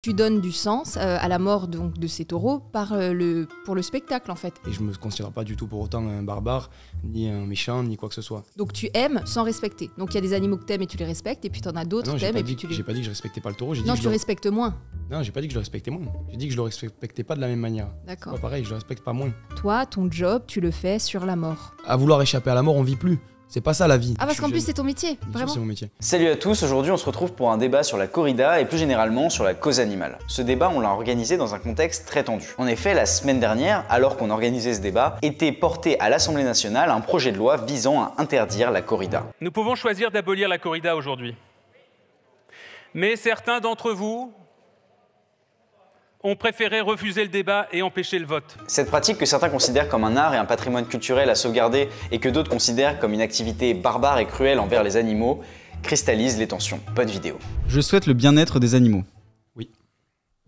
Tu donnes du sens à la mort donc, de ces taureaux pour le spectacle en fait. Et je me considère pas du tout pour autant un barbare, ni un méchant, ni quoi que ce soit. Donc tu aimes sans respecter. Donc il y a des animaux que t'aimes et tu les respectes, et puis t'en as d'autres que t'aimes et puis tu les... J'ai pas dit que je respectais pas le taureau, j'ai dit Non, que tu le respectes moins. Non, j'ai pas dit que je le respectais moins. J'ai dit que je le respectais pas de la même manière. D'accord. C'est pas pareil, je le respecte pas moins. Toi, ton job, tu le fais sur la mort. À vouloir échapper à la mort, on vit plus. C'est pas ça la vie. Ah, parce qu'en plus c'est ton métier, vraiment. C'est mon métier. Salut à tous, aujourd'hui on se retrouve pour un débat sur la corrida et plus généralement sur la cause animale. Ce débat, on l'a organisé dans un contexte très tendu. En effet, la semaine dernière, alors qu'on organisait ce débat, était porté à l'Assemblée nationale un projet de loi visant à interdire la corrida. Nous pouvons choisir d'abolir la corrida aujourd'hui. Mais certains d'entre vous ont préféré refuser le débat et empêcher le vote. Cette pratique que certains considèrent comme un art et un patrimoine culturel à sauvegarder et que d'autres considèrent comme une activité barbare et cruelle envers les animaux cristallise les tensions. Bonne vidéo. Je souhaite le bien-être des animaux. Oui.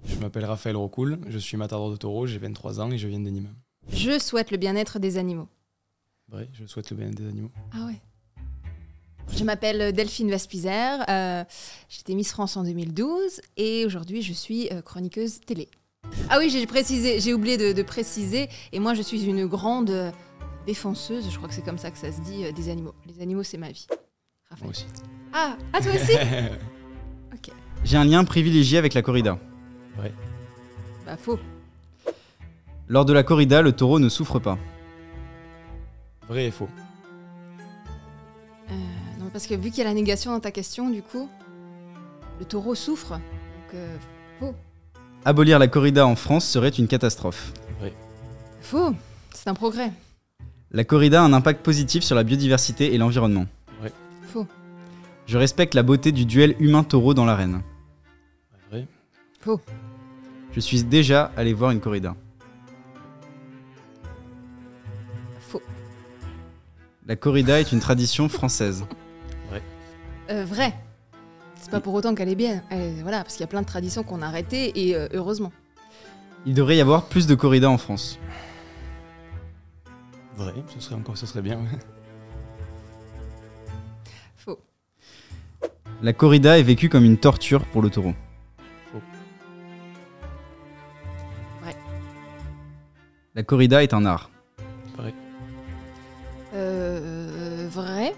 Je m'appelle Raphaël Rocoul, je suis matador de taureaux, j'ai 23 ans et je viens de Nîmes. Je souhaite le bien-être des animaux. Vrai, je souhaite le bien-être des animaux. Ah ouais. Je m'appelle Delphine Vespizer, j'étais Miss France en 2012 et aujourd'hui je suis chroniqueuse télé. Ah oui, j'ai oublié de préciser, et moi je suis une grande défenseuse, je crois que c'est comme ça que ça se dit, des animaux. Les animaux c'est ma vie. Raphaël. Moi aussi. Ah, toi aussi. Ok. J'ai un lien privilégié avec la corrida. Vrai. Bah faux. Lors de la corrida, le taureau ne souffre pas. Vrai et faux. Non, parce que vu qu'il y a la négation dans ta question, du coup, le taureau souffre, donc faux. Abolir la corrida en France serait une catastrophe. Vrai. Faux, c'est un progrès. La corrida a un impact positif sur la biodiversité et l'environnement. Vrai. Faux. Je respecte la beauté du duel humain-taureau dans l'arène. Vrai. Faux. Je suis déjà allé voir une corrida. Faux. La corrida est une tradition française. Vrai. C'est pas pour autant qu'elle est bien. Voilà, parce qu'il y a plein de traditions qu'on a arrêtées, et heureusement. Il devrait y avoir plus de corridas en France. Vrai, ce serait bien. Faux. La corrida est vécue comme une torture pour le taureau. Faux. Vrai. La corrida est un art. Vrai. Vrai.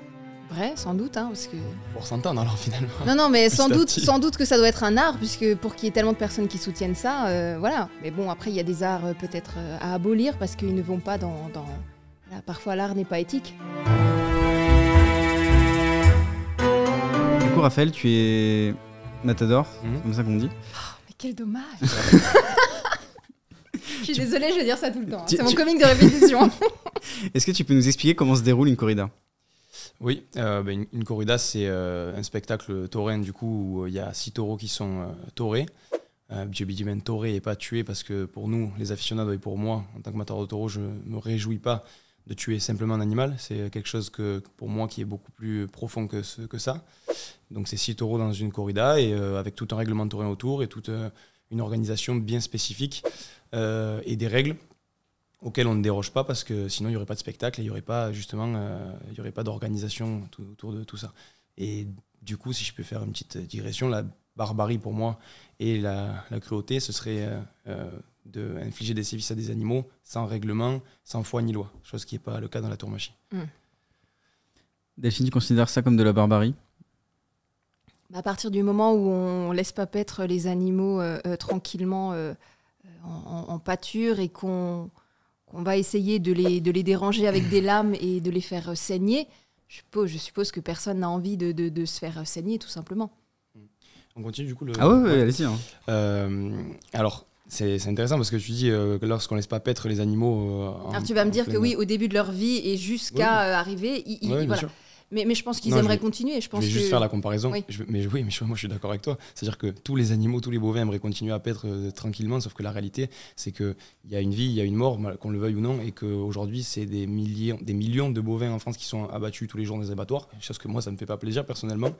Vrai, sans doute, hein, parce que... Pour s'entendre alors finalement. Non, mais Petit à petit. sans doute que ça doit être un art, puisque pour qu'il y ait tellement de personnes qui soutiennent ça, voilà. Mais bon, après, il y a des arts peut-être à abolir, parce qu'ils ne vont pas dans... Voilà, parfois, l'art n'est pas éthique. Du coup, Raphaël, tu es matador, c'est comme ça qu'on dit. Mais quel dommage. Je suis désolée, je vais dire ça tout le temps. C'est mon comique de répétition. Est-ce que tu peux nous expliquer comment se déroule une corrida ? Oui, une corrida, c'est un spectacle taurin du coup où il y a 6 taureaux qui sont taurés. Je dis même taurés et pas tués parce que pour nous, les aficionados, et pour moi, en tant que matador de taureau, je me réjouis pas de tuer simplement un animal. C'est quelque chose pour moi qui est beaucoup plus profond que ça. Donc c'est 6 taureaux dans une corrida et avec tout un règlement taurin autour et toute une organisation bien spécifique et des règles auxquelles on ne déroge pas parce que sinon il n'y aurait pas de spectacle et il n'y aurait pas justement il y aurait pas d'organisation autour de tout ça. Et du coup, si je peux faire une petite digression, la barbarie pour moi et la cruauté, ce serait d'infliger des sévices à des animaux sans règlement, sans foi ni loi, chose qui n'est pas le cas dans la tauromachie. Delphine, tu considères ça comme de la barbarie ? À partir du moment où on laisse pas paître les animaux tranquillement en pâture et qu'on va essayer de les déranger avec des lames et de les faire saigner, je suppose que personne n'a envie de se faire saigner, tout simplement. On continue du coup le... Ah ouais, allez-y. Hein. Alors, c'est intéressant parce que tu dis que lorsqu'on laisse pas paître les animaux... Alors tu vas me dire que oui, au début de leur vie et jusqu'à arriver, voilà. Mais je pense qu'ils aimeraient continuer. Je vais juste faire la comparaison. Oui. Mais moi je suis d'accord avec toi. C'est-à-dire que tous les animaux, tous les bovins aimeraient continuer à paître tranquillement, sauf que la réalité, c'est qu'il y a une vie, il y a une mort, qu'on le veuille ou non, et qu'aujourd'hui, c'est des millions de bovins en France qui sont abattus tous les jours dans les abattoirs. Chose que moi, ça me fait pas plaisir personnellement.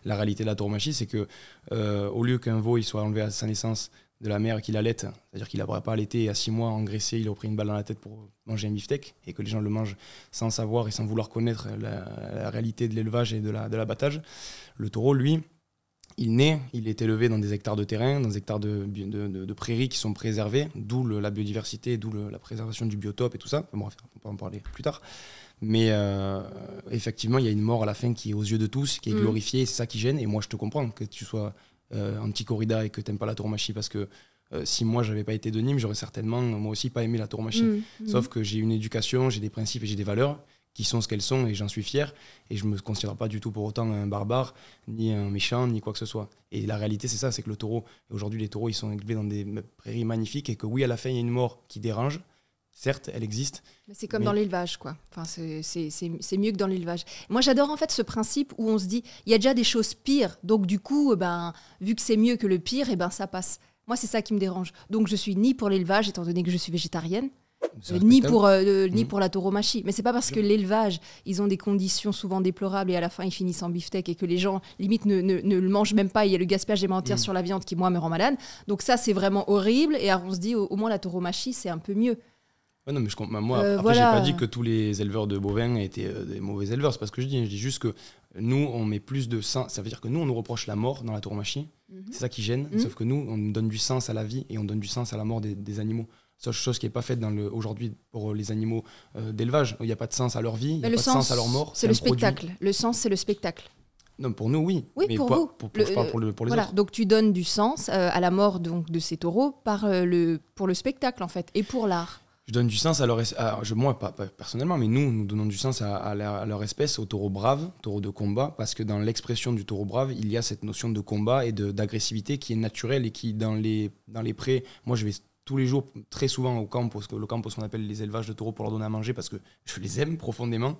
La réalité de la tauromachie, c'est que au lieu qu'un veau il soit enlevé à sa naissance de la mère qu'il allaite, c'est-à-dire qu'il n'aura pas allaité et à 6 mois engraissé, il a pris une balle dans la tête pour manger un beefsteak et que les gens le mangent sans savoir et sans vouloir connaître la réalité de l'élevage et de l'abattage. Le taureau, lui, il naît, il est élevé dans des hectares de terrain, dans des hectares de prairies qui sont préservées, d'où la biodiversité, d'où la préservation du biotope et tout ça. Enfin, bref, on peut en parler plus tard. Mais effectivement, il y a une mort à la fin qui est aux yeux de tous, qui est glorifiée, et c'est ça qui gêne. Et moi, je te comprends que tu sois anti-corrida et que tu n'aimes pas la tauromachie, parce que si moi, je n'avais pas été de Nîmes, j'aurais certainement, moi aussi, pas aimé la tauromachie. Sauf que j'ai une éducation, j'ai des principes et j'ai des valeurs qui sont ce qu'elles sont, et j'en suis fier. Et je ne me considère pas du tout pour autant un barbare, ni un méchant, ni quoi que ce soit. Et la réalité, c'est ça, c'est que le taureau, aujourd'hui, les taureaux, ils sont élevés dans des prairies magnifiques, et que oui, à la fin, il y a une mort qui dérange. Certes, elle existe. Mais c'est comme dans l'élevage, quoi. Enfin, c'est mieux que dans l'élevage. Moi, j'adore en fait ce principe où on se dit, il y a déjà des choses pires, donc du coup, vu que c'est mieux que le pire, ça passe. Moi, c'est ça qui me dérange. Donc, je suis ni pour l'élevage, étant donné que je suis végétarienne, ni pour la tauromachie. Mais c'est pas parce que l'élevage, ils ont des conditions souvent déplorables et à la fin, ils finissent en beefsteak et que les gens, limite, ne le mangent même pas. Il y a le gaspillage alimentaire sur la viande qui, moi, me rend malade. Donc ça, c'est vraiment horrible. Et alors, on se dit, au moins, la tauromachie, c'est un peu mieux. Ouais, non, mais moi, après, j'ai pas dit que tous les éleveurs de bovins étaient des mauvais éleveurs. C'est pas ce que je dis. Je dis juste que nous, on met plus de sens. Ça veut dire que nous, on nous reproche la mort dans la tauromachie. C'est ça qui gêne. Sauf que nous, on donne du sens à la vie et on donne du sens à la mort des animaux. C'est chose qui n'est pas faite aujourd'hui pour les animaux d'élevage. Il n'y a pas de sens à leur vie, il n'y a pas de sens à leur mort. C'est le spectacle. Le sens, c'est le spectacle. Non, pour nous, oui. Oui, mais pour vous. Je parle pour les autres. Donc tu donnes du sens à la mort de ces taureaux pour le spectacle, en fait, et pour l'art. Je donne du sens à leur moi, pas personnellement, mais nous donnons du sens à leur espèce, aux taureaux braves, taureaux de combat, parce que dans l'expression du taureau brave, il y a cette notion de combat et d'agressivité qui est naturelle et qui, dans les prés, moi je vais tous les jours, très souvent au camp, parce que le camp, ce qu'on appelle les élevages de taureaux pour leur donner à manger, parce que je les aime profondément,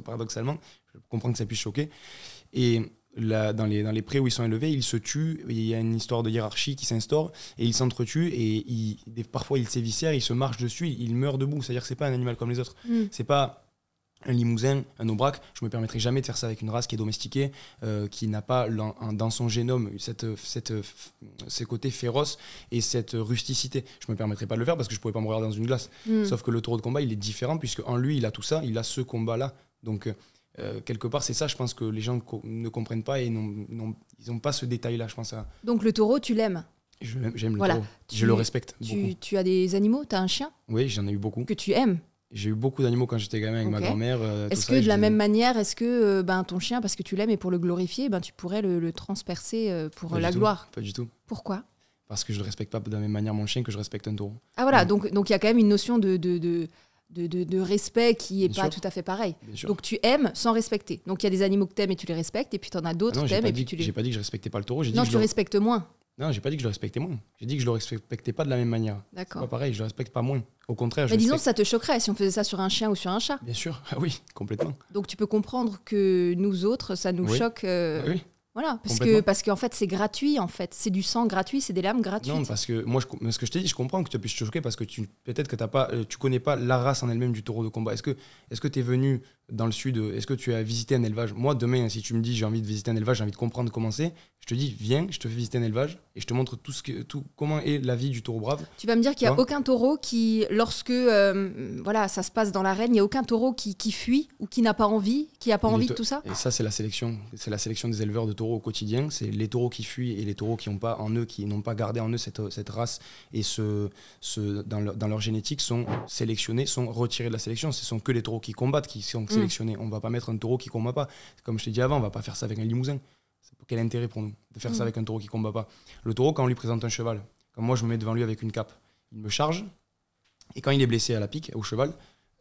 paradoxalement, je comprends que ça puisse choquer. Et dans les prés où ils sont élevés, ils se tuent, il y a une histoire de hiérarchie qui s'instaure, et ils s'entretuent, et parfois ils s'éviscèrent, ils se marchent dessus, ils meurent debout, c'est-à-dire que c'est pas un animal comme les autres. C'est pas un limousin, un aubrac, je me permettrai jamais de faire ça avec une race qui est domestiquée, qui n'a pas dans son génome ces côtés féroces et cette rusticité. Je me permettrai pas de le faire parce que je pourrais pas me regarder dans une glace. Sauf que le taureau de combat, il est différent puisque en lui, il a tout ça, il a ce combat-là. Donc quelque part, c'est ça, je pense que les gens ne comprennent pas et ils n'ont pas ce détail-là, je pense. Donc le taureau, tu l'aimes? J'aime le taureau. Je le respecte beaucoup. Tu as des animaux? Tu as un chien? Oui, j'en ai eu beaucoup. Que tu aimes? J'ai eu beaucoup d'animaux quand j'étais gamin avec ma grand-mère. Est-ce que de la même manière, est-ce que ton chien, parce que tu l'aimes et pour le glorifier, tu pourrais le transpercer pour la gloire? Pas du tout. Pourquoi? Parce que je ne respecte pas de la même manière mon chien que je respecte un taureau. Ah voilà, donc il y a quand même une notion de respect qui n'est pas tout à fait pareil. Donc tu aimes sans respecter. Donc il y a des animaux que tu aimes et tu les respectes, et puis tu en as d'autres que tu aimes et puis tu les... J'ai pas dit que je respectais pas le taureau. Non, tu le respectes moins. Non, j'ai pas dit que je le respectais moins. J'ai dit que je le respectais pas de la même manière. D'accord. C'est pas pareil, je le respecte pas moins. Au contraire, mais disons, ça te choquerait si on faisait ça sur un chien ou sur un chat. Bien sûr, ah oui, complètement. Donc tu peux comprendre que nous autres, ça nous choque. Oui. Voilà, parce qu'en fait, c'est gratuit, en fait. C'est du sang gratuit, c'est des lames gratuites. Non, parce que moi, ce que je t'ai dit, je comprends que tu puisses te choquer parce que peut-être que tu connais pas la race en elle-même du taureau de combat. Est-ce que tu es venu dans le sud, est-ce que tu as visité un élevage? Moi, demain, si tu me dis j'ai envie de visiter un élevage, j'ai envie de comprendre comment c'est, je te dis viens, je te fais visiter un élevage et je te montre comment est la vie du taureau brave. Tu vas me dire qu'il n'y a aucun taureau qui, lorsque ça se passe dans l'arène, il n'y a aucun taureau qui fuit ou qui n'a pas envie, qui n'a pas envie de tout ça? Et ça, c'est la sélection. C'est la sélection des éleveurs de taureaux au quotidien. C'est les taureaux qui fuient et les taureaux qui n'ont pas en eux, qui n'ont pas gardé en eux cette race et dans leur génétique sont sélectionnés, sont retirés de la sélection. Ce sont que les taureaux qui combattent qui sont sélectionnés. On ne va pas mettre un taureau qui ne combat pas. Comme je t'ai dit avant, on ne va pas faire ça avec un limousin. Quel intérêt pour nous de faire ça avec un taureau qui ne combat pas? Le taureau, quand on lui présente un cheval, comme moi je me mets devant lui avec une cape, il me charge, et quand il est blessé à la pique, au cheval,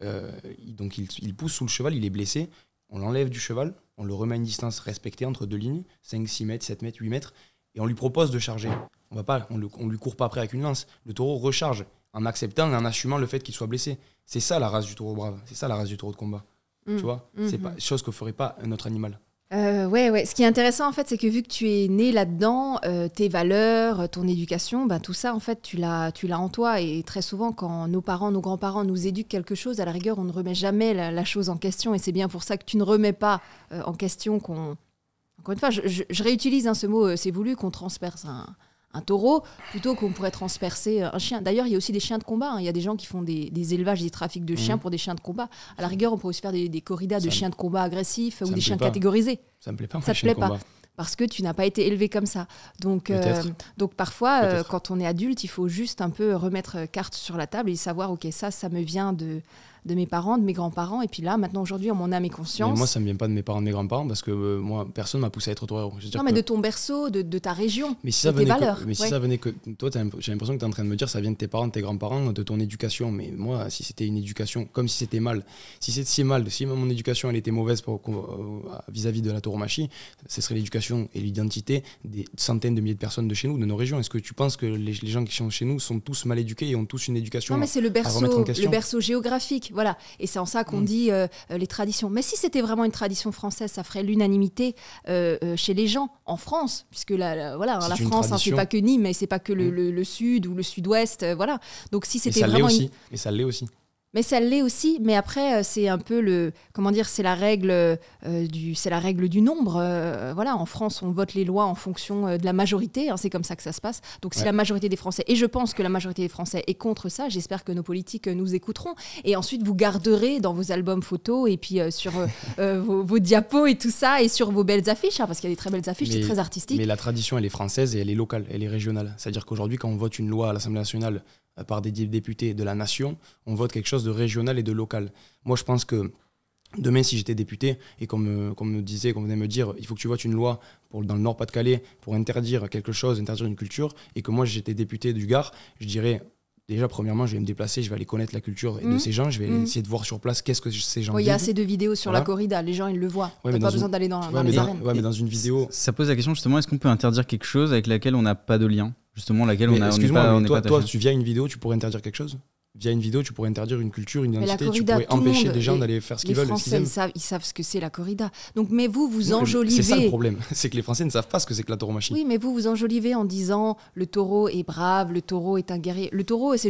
il pousse sous le cheval, il est blessé, on l'enlève du cheval, on le remet à une distance respectée entre deux lignes, 5, 6 mètres, 7 mètres, 8 mètres, et on lui propose de charger. On lui court pas après avec une lance. Le taureau recharge en acceptant et en assumant le fait qu'il soit blessé. C'est ça la race du taureau brave, c'est ça la race du taureau de combat. Tu vois, c'est pas chose que ferait pas un autre animal. Ouais. Ce qui est intéressant, en fait, c'est que vu que tu es né là-dedans, tes valeurs, ton éducation, tout ça, en fait, tu l'as en toi. Et très souvent, quand nos parents, nos grands-parents nous éduquent quelque chose, à la rigueur, on ne remet jamais la chose en question. Et c'est bien pour ça que tu ne remets pas en question qu'on... Encore une fois, je réutilise ce mot, c'est voulu qu'on transperce un taureau plutôt qu'on pourrait transpercer un chien. D'ailleurs, il y a aussi des chiens de combat. Il y a des gens qui font des élevages, des trafics de chiens pour des chiens de combat. À la rigueur, on pourrait aussi faire des corridas de chiens de combat agressifs ou des chiens catégorisés. Ça me plaît pas, moi, ça te plaît pas. parce que tu n'as pas été élevé comme ça. Donc parfois, quand on est adulte, il faut juste un peu remettre carte sur la table et savoir, ok, ça me vient de mes parents, de mes grands-parents, et puis là, maintenant, aujourd'hui, en mon âme et conscience... Mais moi, ça ne me vient pas de mes parents, de mes grands-parents, parce que moi, personne ne m'a poussé à être torero. Non, mais de ton berceau, de ta région, mais si ça de tes valeurs. Mais si ça venait que... Toi, j'ai l'impression que tu es en train de me dire ça vient de tes parents, de tes grands-parents, de ton éducation. Mais moi, si c'était une éducation, comme si c'était mal, si mon éducation, elle était mauvaise vis-à-vis de la tauromachie, ce serait l'éducation et l'identité des centaines de milliers de personnes de chez nous, de nos régions. Est-ce que tu penses que les gens qui sont chez nous sont tous mal éduqués et ont tous une éducation Non, mais c'est le berceau géographique. Voilà. Et c'est en ça qu'on dit les traditions. Mais si c'était vraiment une tradition française, ça ferait l'unanimité chez les gens en France, puisque la France, c'est pas que Nîmes, mais c'est pas que le sud ou le sud-ouest, voilà. Donc si c'était vraiment Et ça l'est aussi. Mais ça l'est aussi, mais après c'est un peu c'est la règle du nombre. Voilà, en France, on vote les lois en fonction de la majorité, hein, c'est comme ça que ça se passe. Donc si la majorité des Français, et je pense que la majorité des Français est contre ça, j'espère que nos politiques nous écouteront. Et ensuite, vous garderez dans vos albums photos et puis sur vos diapos et tout ça, et sur vos belles affiches, hein, parce qu'il y a des très belles affiches, c'est très artistique. Mais la tradition, elle est française et elle est locale, elle est régionale. C'est-à-dire qu'aujourd'hui, quand on vote une loi à l'Assemblée nationale par des députés de la nation, on vote quelque chose de régional et de local. Moi, je pense que demain, si j'étais député, et comme venait de me dire, il faut que tu votes une loi dans le Nord-Pas-de-Calais pour interdire quelque chose, interdire une culture, et que moi, j'étais député du Gard, je dirais... Déjà, premièrement, je vais me déplacer, je vais aller connaître la culture de ces gens, je vais essayer de voir sur place qu'est-ce que ces gens vivent. Il y a assez de vidéos sur la corrida, les gens ils le voient. T'as pas besoin d'aller dans les arènes. Mais dans une vidéo... Ça pose la question justement, est-ce qu'on peut interdire quelque chose avec laquelle on n'a pas de lien? Justement, laquelle on n'est pas toi, tu via une vidéo, tu pourrais interdire quelque chose? Via une vidéo, tu pourrais interdire une culture, une identité, tu pourrais empêcher des gens d'aller faire ce qu'ils veulent. Les Français, ils savent ce que c'est la corrida. Donc, mais vous enjolivez... C'est ça le problème, c'est que les Français ne savent pas ce que c'est que la tauromachie. Oui, mais vous enjolivez en disant le taureau est brave, le taureau est un guerrier. Le taureau, c'est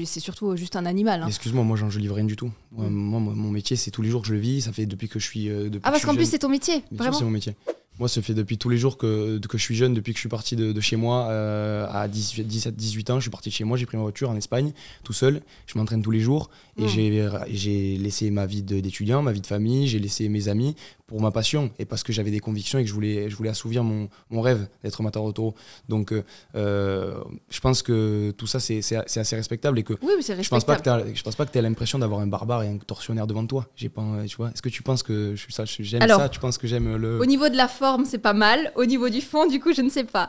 surtout juste un animal. Hein. Excuse-moi, moi, j'enjolive rien du tout. Moi, mon métier, c'est tous les jours que je le vis, ça fait depuis que je suis... parce qu'en plus, c'est ton métier, vraiment. C'est mon métier. Moi, ça fait depuis tous les jours que je suis jeune, depuis que je suis parti de chez moi à 17-18 ans. Je suis parti de chez moi, j'ai pris ma voiture en Espagne, tout seul. Je m'entraîne tous les jours et j'ai laissé ma vie d'étudiant, ma vie de famille, j'ai laissé mes amis pour ma passion et parce que j'avais des convictions et que je voulais assouvir mon rêve d'être amateur de taureau. Donc, je pense que tout ça, c'est assez respectable et que oui, c'est respectable. Je pense pas que tu aies l'impression d'avoir un barbare et un tortionnaire devant toi. Tu vois, est-ce que tu penses que j'aime ça? Tu penses que j'aime le... Au niveau de la forme, c'est pas mal. Au niveau du fond, du coup, je ne sais pas.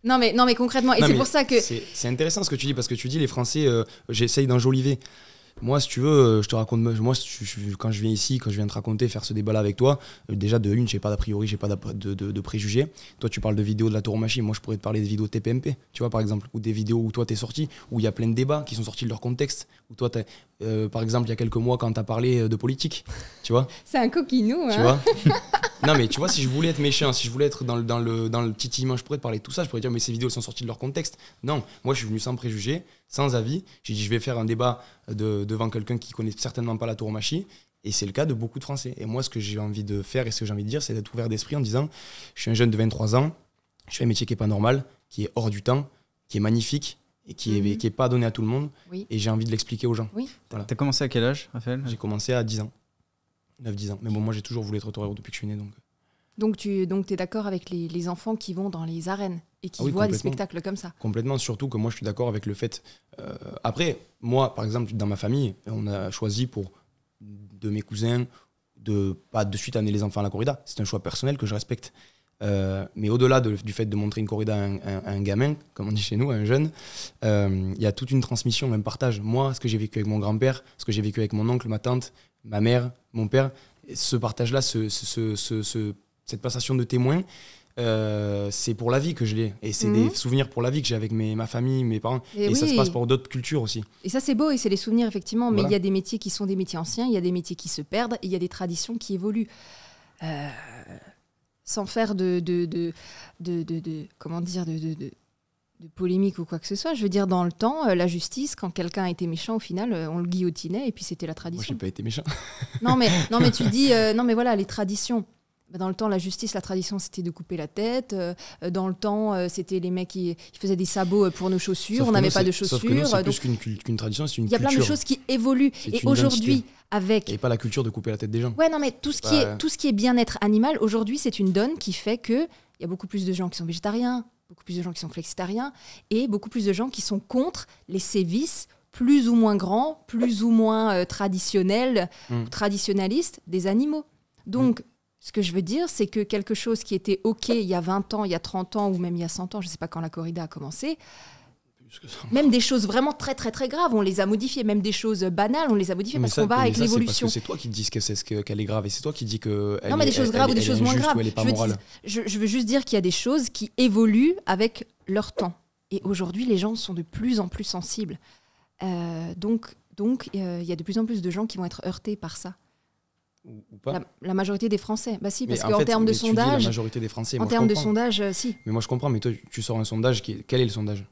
Non mais concrètement, et c'est pour ça que... C'est intéressant ce que tu dis, parce que tu dis les Français, j'essaye d'enjoliver. Moi, si tu veux, je te raconte. Moi, quand je viens ici, quand je viens te raconter, faire ce débat-là avec toi, déjà de une, j'ai pas d'a priori, j'ai pas de préjugés. Toi, tu parles de vidéos de la tauromachie. Moi, je pourrais te parler des vidéos TPMP, tu vois, par exemple, ou des vidéos où toi t'es sorti, où il y a plein de débats qui sont sortis de leur contexte. Où toi, par exemple, il y a quelques mois, quand t'as parlé de politique, tu vois. C'est un coquinou, hein. Tu vois. Non, mais tu vois, si je voulais être méchant, si je voulais être dans le titillement, je pourrais te parler de tout ça. Je pourrais dire, mais ces vidéos sont sorties de leur contexte. Non, moi, je suis venu sans préjugés, sans avis. J'ai dit, je vais faire un débat devant quelqu'un qui connaît certainement pas la tauromachie. Et c'est le cas de beaucoup de Français. Et moi, ce que j'ai envie de faire et ce que j'ai envie de dire, c'est d'être ouvert d'esprit en disant, je suis un jeune de 23 ans, je fais un métier qui est pas normal, qui est hors du temps, qui est magnifique et qui est pas donné à tout le monde. Oui. Et j'ai envie de l'expliquer aux gens. Oui. Voilà. T'as commencé à quel âge, Raphaël? J'ai commencé à 10 ans. 9-10 ans. Mais bon, moi, j'ai toujours voulu être torero depuis que je suis né. Donc tu es d'accord avec les enfants qui vont dans les arènes et qui voient des spectacles comme ça? Complètement, surtout que moi je suis d'accord avec le fait... après, moi par exemple, dans ma famille, on a choisi pour de mes cousins de pas de suite amener les enfants à la corrida. C'est un choix personnel que je respecte. Mais au-delà du fait de montrer une corrida à un gamin, comme on dit chez nous, à un jeune, il y a toute une transmission, un partage. Moi, ce que j'ai vécu avec mon grand-père, ce que j'ai vécu avec mon oncle, ma tante, ma mère, mon père, ce partage-là, cette passation de témoin, c'est pour la vie que je l'ai. Et c'est des souvenirs pour la vie que j'ai avec ma famille, mes parents. Et ça se passe pour d'autres cultures aussi. Et ça, c'est beau et c'est les souvenirs, effectivement. Mais il y a des métiers qui sont des métiers anciens, il y a des métiers qui se perdent, et il y a des traditions qui évoluent. Sans faire de polémique ou quoi que ce soit. Je veux dire, dans le temps, la justice, quand quelqu'un était méchant, au final, on le guillotinait et puis c'était la tradition. Moi, j'ai pas été méchant. Non, mais tu dis... non, mais voilà, les traditions. Dans le temps, la justice, la tradition, c'était de couper la tête. Dans le temps, c'était les mecs qui faisaient des sabots pour nos chaussures. On n'avait pas de chaussures. Sauf que nous, c'est plus qu'une tradition, c'est une culture. Il y a plein de choses qui évoluent. Et aujourd'hui, avec... Et pas la culture de couper la tête des gens. Ouais, non, mais tout ce qui est bien-être animal, aujourd'hui, c'est une donne qui fait qu'il y a beaucoup plus de gens qui sont végétariens, beaucoup plus de gens qui sont flexitariens, et beaucoup plus de gens qui sont contre les sévices plus ou moins grands, plus ou moins traditionnels, traditionnalistes des animaux. Donc, ce que je veux dire, c'est que quelque chose qui était OK il y a 20 ans, il y a 30 ans, ou même il y a 100 ans, je ne sais pas quand la corrida a commencé, même des choses vraiment très, très, très graves, on les a modifiées. Même des choses banales, on les a modifiées parce qu'on va avec l'évolution. C'est toi qui dis qu'elle est grave, et c'est toi qui dis que non, mais des choses graves ou des choses moins graves. Je veux juste dire qu'il y a des choses qui évoluent avec leur temps. Et aujourd'hui, les gens sont de plus en plus sensibles. Donc, il y a de plus en plus de gens qui vont être heurtés par ça. Ou pas. La majorité des Français, bah si, parce qu'en termes de sondage, la majorité des Français, en termes de sondage, si. Mais moi je comprends, mais toi tu sors un sondage, quel est le sondage?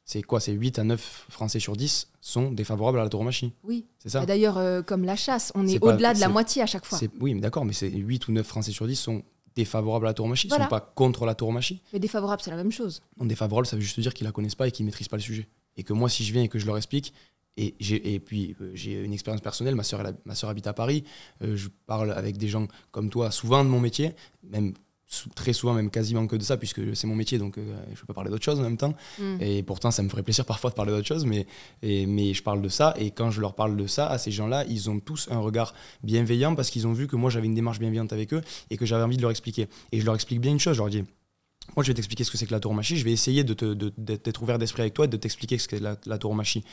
C'est quoi? C'est 8 à 9 Français sur 10 sont défavorables à la tauromachie. Oui, c'est ça. D'ailleurs, comme la chasse, on est au-delà de la moitié à chaque fois. Oui, mais d'accord, mais c'est 8 ou 9 Français sur 10 sont défavorables à la tauromachie, ils ne sont pas contre la tauromachie. Mais défavorable, c'est la même chose. Non, défavorable, ça veut juste dire qu'ils la connaissent pas et qu'ils ne maîtrisent pas le sujet. Et que moi, si je viens et que je leur explique, et puis j'ai une expérience personnelle, ma sœur habite à Paris, je parle avec des gens comme toi souvent de mon métier, même très souvent, même quasiment que de ça, puisque c'est mon métier, donc je peux parler d'autre chose en même temps. Et pourtant, ça me ferait plaisir parfois de parler d'autre chose, mais je parle de ça, et quand je leur parle de ça, à ces gens-là, ils ont tous un regard bienveillant parce qu'ils ont vu que moi, j'avais une démarche bienveillante avec eux et que j'avais envie de leur expliquer. Et je leur explique bien une chose, je leur dis... Moi, je vais t'expliquer ce que c'est que la tauromachie, je vais essayer d'être ouvert d'esprit avec toi et de t'expliquer ce qu'est la tauromachie.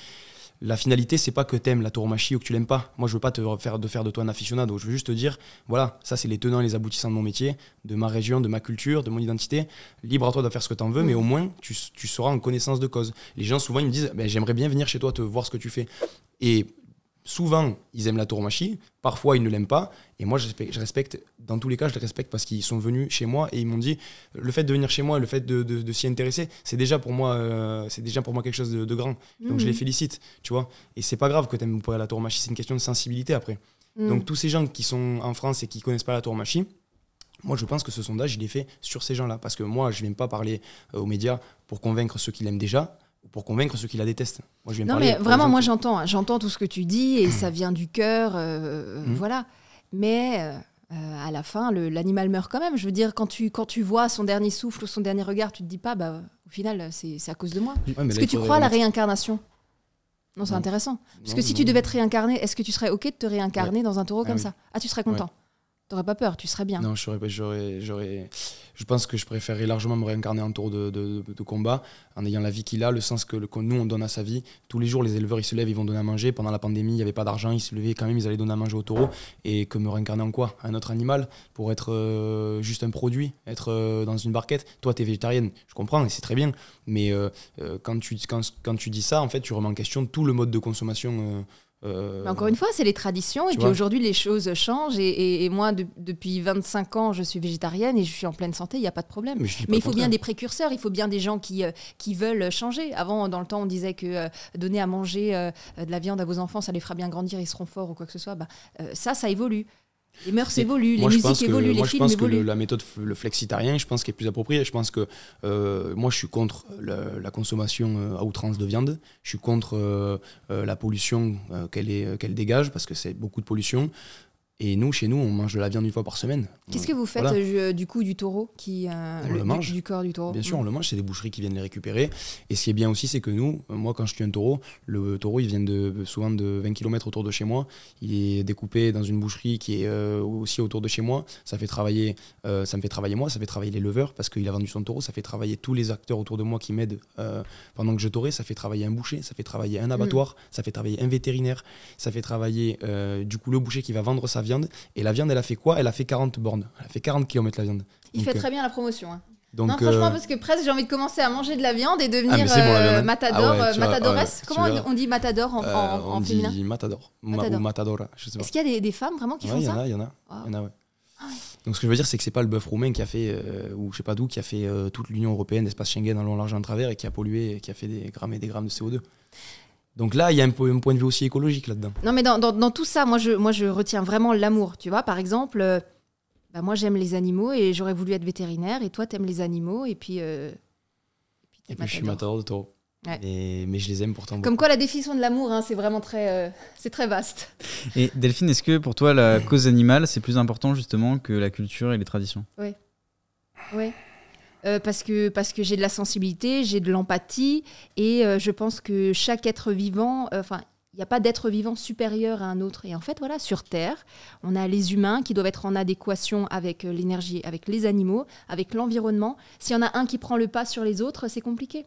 La finalité, c'est pas que t'aimes la tauromachie ou que tu l'aimes pas. Moi, je veux pas faire de toi un aficionado. Je veux juste te dire, voilà, ça, c'est les tenants et les aboutissants de mon métier, de ma région, de ma culture, de mon identité. Libre à toi de faire ce que t'en veux, mais au moins, tu seras en connaissance de cause. Les gens, souvent, ils me disent, j'aimerais bien venir chez toi te voir ce que tu fais. Et souvent, ils aiment la tauromachie. Parfois, ils ne l'aiment pas. Et moi, je respecte, dans tous les cas, je les respecte parce qu'ils sont venus chez moi et ils m'ont dit, le fait de venir chez moi, le fait de s'y intéresser, c'est déjà pour moi quelque chose de grand. Donc, je les félicite, tu vois. Et c'est pas grave que tu aimes pas la tauromachie, c'est une question de sensibilité après. Donc, tous ces gens qui sont en France et qui connaissent pas la tauromachie, moi, je pense que ce sondage, il est fait sur ces gens-là. Parce que moi, je viens pas parler aux médias pour convaincre ceux qui l'aiment déjà, pour convaincre ceux qui la détestent. Moi, je viens mais vraiment, moi, j'entends tout ce que tu dis et ça vient du cœur, voilà. Mais à la fin, l'animal meurt quand même. Je veux dire, quand tu vois son dernier souffle ou son dernier regard, tu te dis pas, au final, c'est à cause de moi. Est-ce que tu crois à la réincarnation? Non, c'est intéressant. Parce que si tu devais te réincarner, est-ce que tu serais OK de te réincarner dans un taureau comme ça? Ah, tu serais content? T'aurais pas peur, tu serais bien. Non, je pense que je préférerais largement me réincarner en taureau de combat, en ayant la vie qu'il a, le sens que nous on donne à sa vie. Tous les jours, les éleveurs ils se lèvent, ils vont donner à manger. Pendant la pandémie, il n'y avait pas d'argent, ils se levaient quand même, ils allaient donner à manger aux taureaux. Et que me réincarner en quoi? Un autre animal pour être juste un produit, être dans une barquette. Toi, t'es végétarienne, je comprends, et c'est très bien. Mais quand tu dis ça, en fait, tu remets en question tout le mode de consommation. Mais encore une fois, c'est les traditions et puis aujourd'hui les choses changent et moi depuis 25 ans je suis végétarienne et je suis en pleine santé, il n'y a pas de problème. Mais il faut bien des précurseurs, il faut bien des gens qui veulent changer. Avant, dans le temps, on disait que donner à manger de la viande à vos enfants, ça les fera bien grandir, ils seront forts ou quoi que ce soit. Ça évolue. Les mœurs évoluent, les musiques évoluent, les films évoluent. Moi, je pense que la méthode, le flexitarien, je pense qu'elle est plus appropriée. Je pense que moi, je suis contre la consommation à outrance de viande. Je suis contre la pollution qu'elle dégage, parce que c'est beaucoup de pollution. Et chez nous, on mange de la viande une fois par semaine. Qu'est-ce que vous faites du coup du taureau on le mange. Du corps du taureau. Bien sûr, on le mange, c'est des boucheries qui viennent les récupérer. Et ce qui est bien aussi, c'est que moi, quand je tue un taureau, le taureau, il vient souvent de 20 km autour de chez moi. Il est découpé dans une boucherie qui est aussi autour de chez moi. Ça me fait travailler moi, ça fait travailler les leveurs parce qu'il a vendu son taureau. Ça fait travailler tous les acteurs autour de moi qui m'aident pendant que je taurais. Ça fait travailler un boucher, ça fait travailler un abattoir, ça fait travailler un vétérinaire, ça fait travailler du coup le boucher qui va vendre sa viande. Et la viande, elle a fait quoi? Elle a fait 40 bornes. Elle a fait 40 km la viande. Il fait très bien la promotion. Hein. Donc, non, franchement, parce que presque j'ai envie de commencer à manger de la viande et devenir matador. Matadoresse. Comment on dit matador en féminin? On dit matador. Ou matadora, je sais pas. Est-ce qu'il y a des femmes vraiment qui font ça? Il y en a. Donc ce que je veux dire, c'est que c'est pas le bœuf roumain qui a fait, ou je sais pas d'où, qui a fait toute l'Union européenne, l'espace Schengen en long, large et en travers et qui a pollué, et qui a fait des grammes et des grammes de CO2. Donc là, il y a un point de vue aussi écologique là-dedans. Non, mais dans tout ça, moi je retiens vraiment l'amour. Tu vois, par exemple, bah, moi j'aime les animaux et j'aurais voulu être vétérinaire, et toi t'aimes les animaux, et puis je suis matador de taureaux. Ouais. Mais je les aime pourtant beaucoup. Comme quoi la définition de l'amour, hein, c'est vraiment c'est très vaste. Et Delphine, est-ce que pour toi la cause animale c'est plus important justement que la culture et les traditions? Oui. Parce que j'ai de la sensibilité, j'ai de l'empathie, et je pense que chaque être vivant, il n'y a pas d'être vivant supérieur à un autre. Et en fait, voilà, sur Terre, on a les humains qui doivent être en adéquation avec l'énergie, avec les animaux, avec l'environnement. S'il y en a un qui prend le pas sur les autres, c'est compliqué.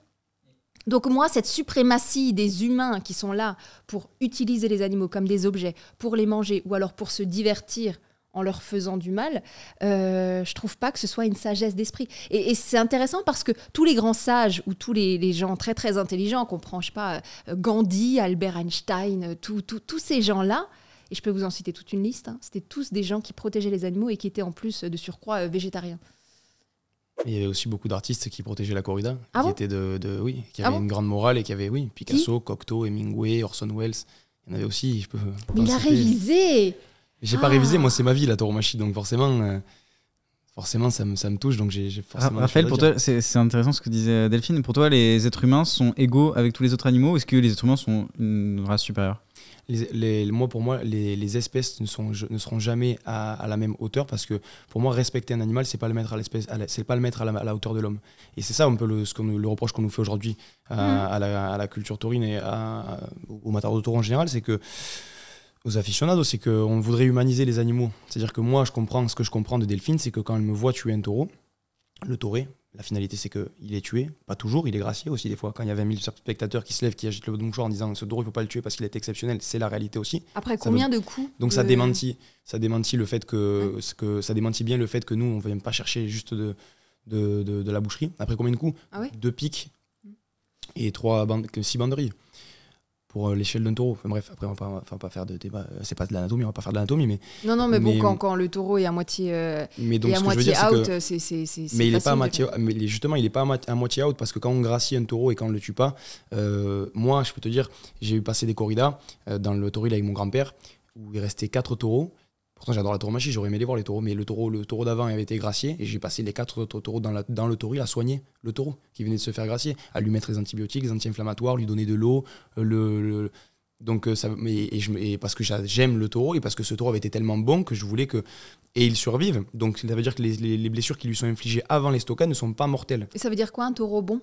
Donc moi, cette suprématie des humains qui sont là pour utiliser les animaux comme des objets, pour les manger, ou alors pour se divertir en leur faisant du mal, je trouve pas que ce soit une sagesse d'esprit. Et c'est intéressant parce que tous les grands sages ou tous les gens très très intelligents, qu'on prend, je sais pas, Gandhi, Albert Einstein, tous ces gens-là, et je peux vous en citer toute une liste, hein, c'était tous des gens qui protégeaient les animaux et qui étaient en plus de surcroît végétariens. Il y avait aussi beaucoup d'artistes qui protégeaient la corrida, Ah qui bon étaient qui avaient une grande morale et qui avaient, Picasso, Cocteau, Hemingway, Orson Welles. Il y en avait aussi, je peux. Mais il a révisé. J'ai pas révisé, moi c'est ma vie la tauromachie, donc forcément ça me touche, donc j'ai forcément. Raphaël, pour toi, c'est intéressant ce que disait Delphine. Pour toi, les êtres humains sont égaux avec tous les autres animaux, ou est-ce que les êtres humains sont une race supérieure? Pour moi, les espèces ne seront jamais à la même hauteur, parce que pour moi, respecter un animal, c'est pas le mettre à la hauteur de l'homme. Et c'est ça un peu le reproche qu'on nous fait aujourd'hui à la culture taurine et au matador de taureau en général, c'est que aux aficionados, c'est qu'on voudrait humaniser les animaux. C'est-à-dire que moi, ce que je comprends de Delphine, c'est que quand elle me voit tuer un taureau, le tauré, la finalité, c'est qu'il est tué, pas toujours, il est gracié aussi des fois. Quand il y a 20 000 spectateurs qui se lèvent, qui agitent le mouchoir en disant ce taureau, il ne faut pas le tuer parce qu'il est exceptionnel, c'est la réalité aussi. Après combien de coups Donc ça démentit le fait ça démentit bien le fait que nous, on ne vient pas chercher juste de la boucherie. Après combien de coups? 2 pics et 6 banderilles. Pour l'échelle d'un taureau. Enfin, bref, après, on va pas faire de débat. C'est pas de l'anatomie, on va pas faire de l'anatomie. Mais... Non, mais bon, quand le taureau est à moitié, mais donc, est à moitié out, c'est mais il est pas à moitié, mais justement, il est pas à moitié out, parce que quand on gracie un taureau et quand on le tue pas, moi, je peux te dire, j'ai eu passé des corridas dans le tauril avec mon grand-père, où il restait 4 taureaux. Pourtant, j'adore la tauromachie, j'aurais aimé les voir les taureaux, mais le taureau d'avant avait été gracié, et j'ai passé les 4 autres taureaux dans le tauril à soigner le taureau qui venait de se faire gracier, à lui mettre les antibiotiques, les anti-inflammatoires, lui donner de l'eau, donc parce que j'aime le taureau et parce que ce taureau avait été tellement bon que je voulais que il survive. Donc ça veut dire que les blessures qui lui sont infligées avant les stockades ne sont pas mortelles. Et ça veut dire quoi un taureau bon?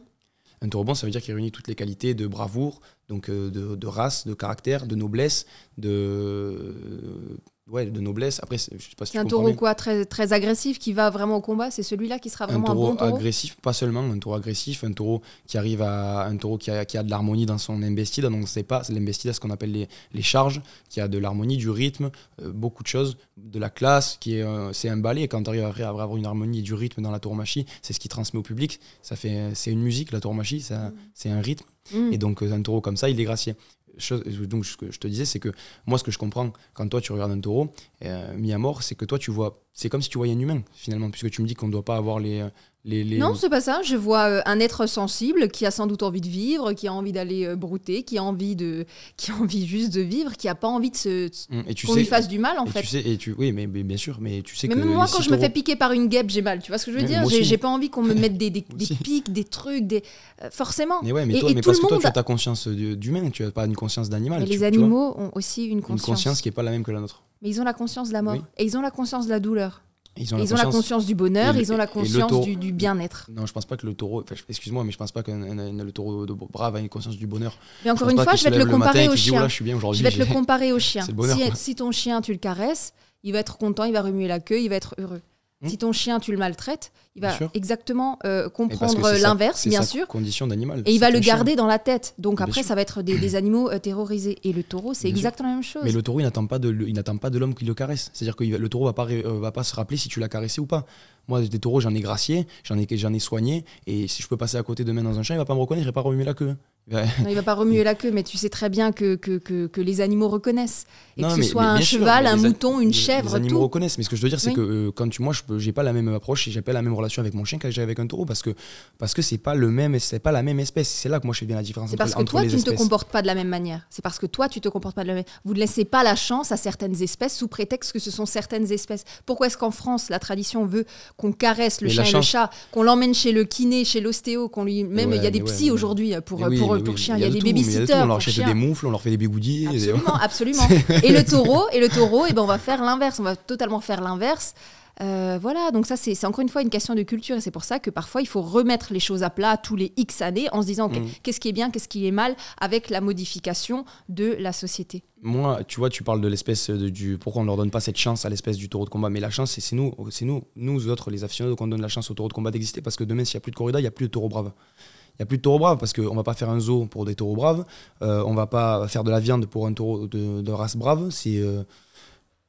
Un taureau bon, ça veut dire qu'il réunit toutes les qualités de bravoure, donc de race, de caractère, de noblesse, de noblesse. Après, je sais pas si tu comprends. Un taureau quoi, très, très agressif, qui va vraiment au combat, c'est celui-là qui sera vraiment un bon taureau? Agressif, pas seulement un taureau agressif, un taureau qui a de l'harmonie dans son embestida. Donc c'est pas l'embestida, ce qu'on appelle les charges, qui a de l'harmonie, du rythme, beaucoup de choses, de la classe, c'est un ballet. Quand tu arrives à avoir une harmonie et du rythme dans la tauromachie, c'est ce qui transmet au public. C'est une musique, la tauromachie, c'est un rythme. Et donc un taureau comme ça, il est gracié. Donc ce que je te disais, c'est que moi, ce que je comprends quand toi tu regardes un taureau mis à mort, c'est que toi tu vois, c'est comme si tu voyais un humain finalement, puisque tu me dis qu'on ne doit pas avoir les... Non, c'est pas ça. Je vois un être sensible qui a sans doute envie de vivre, qui a envie d'aller brouter, qui a envie juste de vivre, qui a pas envie qu'on lui fasse du mal en fait. Oui, mais bien sûr, mais tu sais que... Même moi, quand je me fais piquer par une guêpe, j'ai mal. Tu vois ce que je veux dire? J'ai pas envie qu'on me mette des pics, des trucs, forcément. Mais ouais, mais parce que toi, tu as ta conscience d'humain, tu as pas une conscience d'animal. Mais les animaux ont aussi une conscience. Une conscience qui est pas la même que la nôtre. Mais ils ont la conscience de la mort, et ils ont la conscience de la douleur. Ils ont la conscience du bonheur, ils ont la conscience du bien-être. Non, je pense pas que le taureau, excuse-moi, mais je pense pas que le taureau de brave a une conscience du bonheur. Mais encore une fois, je vais te le comparer au chien. Je vais te le comparer au chien. Bonheur, si ton chien, tu le caresses, il va être content, il va remuer la queue, il va être heureux. Si ton chien, tu le maltraites, il va exactement comprendre l'inverse, bien sûr. Condition d'animal. Et il va le garder dans la tête. Donc après, ça va être des animaux terrorisés. Et le taureau, c'est exactement la même chose. Mais le taureau, il n'attend pas de l'homme qui le caresse. C'est-à-dire que le taureau va pas se rappeler si tu l'as caressé ou pas. Moi, des taureaux, j'en ai gracié, j'en ai soigné. Et si je peux passer à côté demain dans un champ, il va pas me reconnaître, il va pas remuer la queue. Ouais. Non, il va pas remuer la queue, mais tu sais très bien que les animaux reconnaissent. Et Non, que ce mais- soit mais un bien sûr, cheval, mais un les mouton, une les chèvre, animaux tout. reconnaissent, mais ce que je veux dire, c'est Oui. que moi, j'ai pas la même approche et j'ai pas la même relation avec mon chien que j'ai avec un taureau parce que c'est pas c'est pas la même espèce. C'est là que moi je fais bien la différence C'est parce que entre toi, les tu ne te espèces. comportes pas de la même manière. C'est parce que toi, tu te comportes pas de la même manière. Vous ne laissez pas la chance à certaines espèces sous prétexte que ce sont certaines espèces. Pourquoi est-ce qu'en France, la tradition veut qu'on caresse le Mais chien la et le chance- chat, qu'on l'emmène chez le kiné, chez l'ostéo, qu'on lui... Même, il y a des psys aujourd'hui pour chiens. Il y a de des tout, mais il y a de tout. babysitters On leur pour achète chiens. des moufles, on leur fait des bigoudis. Absolument, absolument. Et le taureau, eh ben, on va faire l'inverse. On va totalement faire l'inverse. Voilà, donc ça, c'est encore une fois une question de culture. Et c'est pour ça que parfois, il faut remettre les choses à plat tous les X années en se disant, OK, qu'est-ce qui est bien, qu'est-ce qui est mal avec la modification de la société. Moi, tu vois, tu parles de l'espèce pourquoi on leur donne pas cette chance à l'espèce du taureau de combat. Mais la chance, c'est nous autres, les aficionados, qu'on donne la chance au taureau de combat d'exister parce que demain, s'il n'y a plus de corrida, il n'y a plus de taureau brave. Il n'y a plus de taureaux braves parce qu'on ne va pas faire un zoo pour des taureaux braves. On ne va pas faire de la viande pour un taureau de race brave.